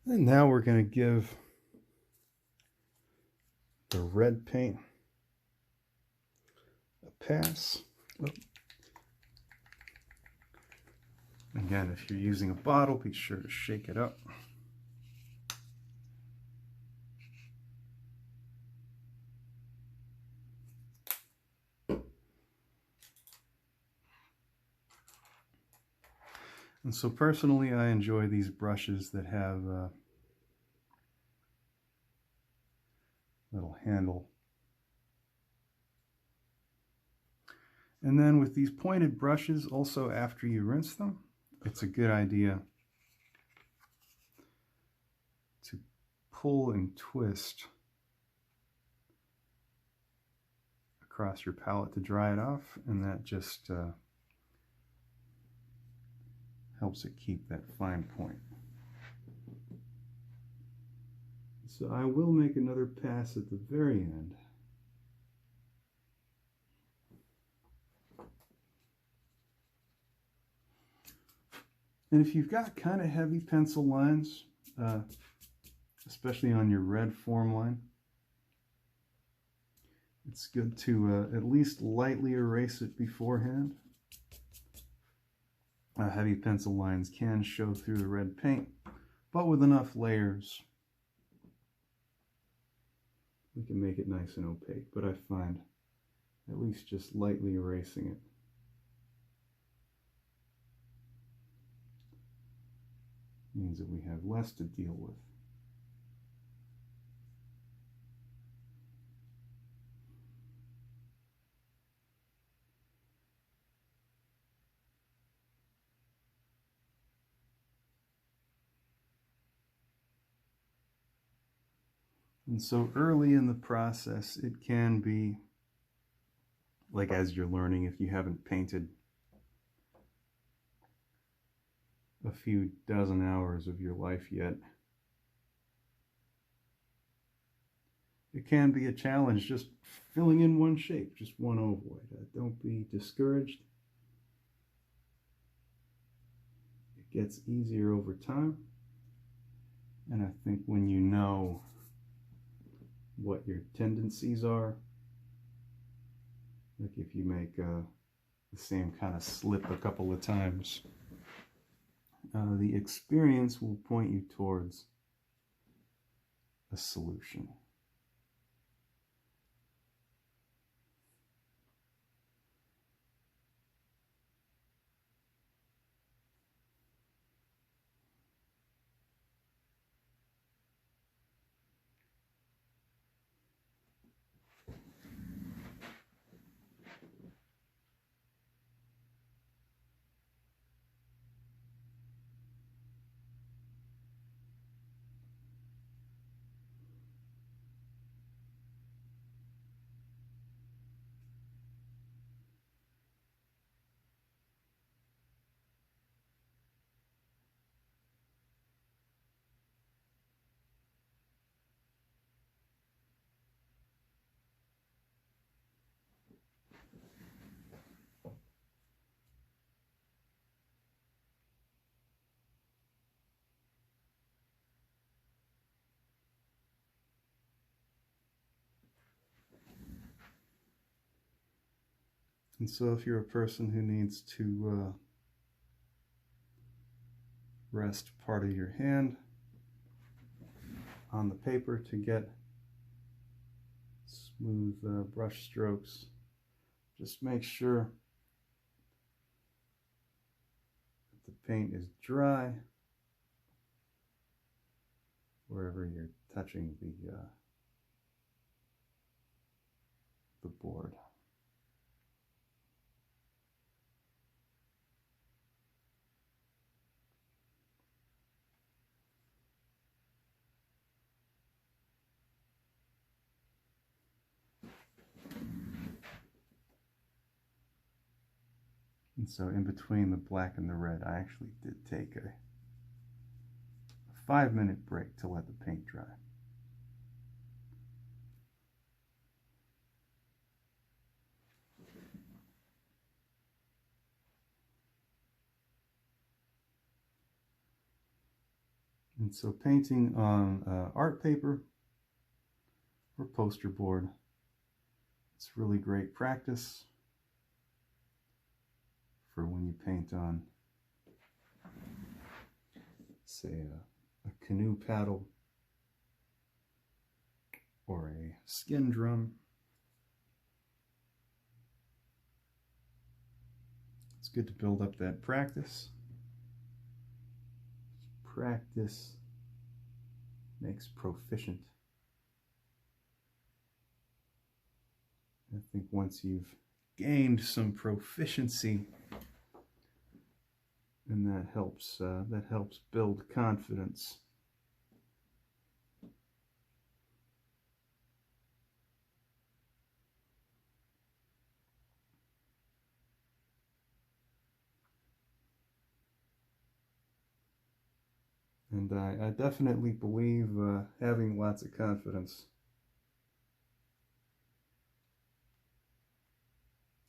And now we're going to give the red paint a pass. Oh. Again, if you're using a bottle, be sure to shake it up. And so personally, I enjoy these brushes that have a little handle. And then with these pointed brushes, also after you rinse them, it's a good idea to pull and twist across your palette to dry it off, and that just helps it keep that fine point. So I will make another pass at the very end. And if you've got kind of heavy pencil lines, especially on your red form line, it's good to at least lightly erase it beforehand. Heavy pencil lines can show through the red paint, but with enough layers, we can make it nice and opaque. But I find at least just lightly erasing it means that we have less to deal with. And so early in the process, it can be, like as you're learning, if you haven't painted a few dozen hours of your life yet, it can be a challenge just filling in one shape, just one ovoid. Don't be discouraged. It gets easier over time. And I think when you know what your tendencies are, like if you make the same kind of slip a couple of times, the experience will point you towards a solution. And so if you're a person who needs to rest part of your hand on the paper to get smooth brush strokes, just make sure that the paint is dry wherever you're touching the board. And so in between the black and the red, I actually did take a 5-minute break to let the paint dry. And so painting on art paper or poster board, it's really great practice for when you paint on, say, a canoe paddle or a skin drum. It's good to build up that practice. Practice makes proficient. I think once you've gained some proficiency, and that helps build confidence. And I definitely believe having lots of confidence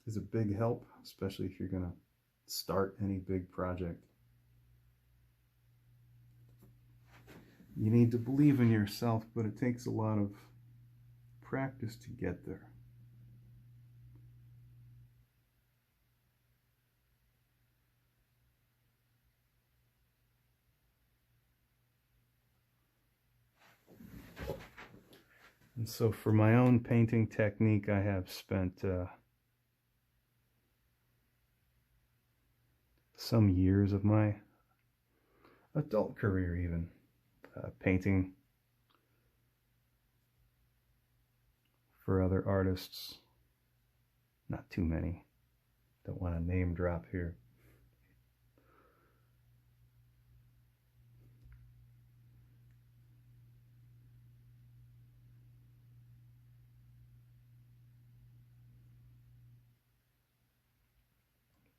is a big help, especially if you're going to start any big project. You need to believe in yourself, but it takes a lot of practice to get there. And so for my own painting technique, I have spent some years of my adult career even painting for other artists. Not too many. Don't want to name drop here.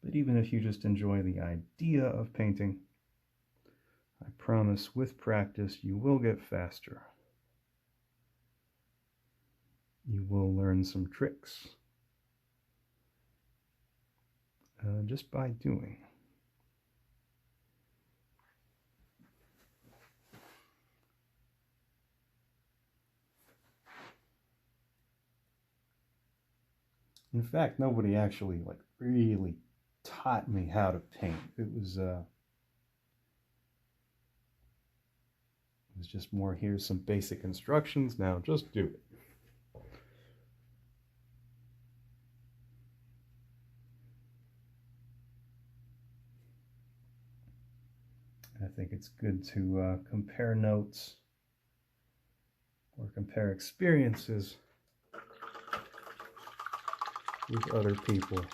But even if you just enjoy the idea of painting, I promise with practice you will get faster. You will learn some tricks just by doing. In fact, nobody actually really taught me how to paint. It was just more, here's some basic instructions, now just do it. I think it's good to compare notes or compare experiences with other people.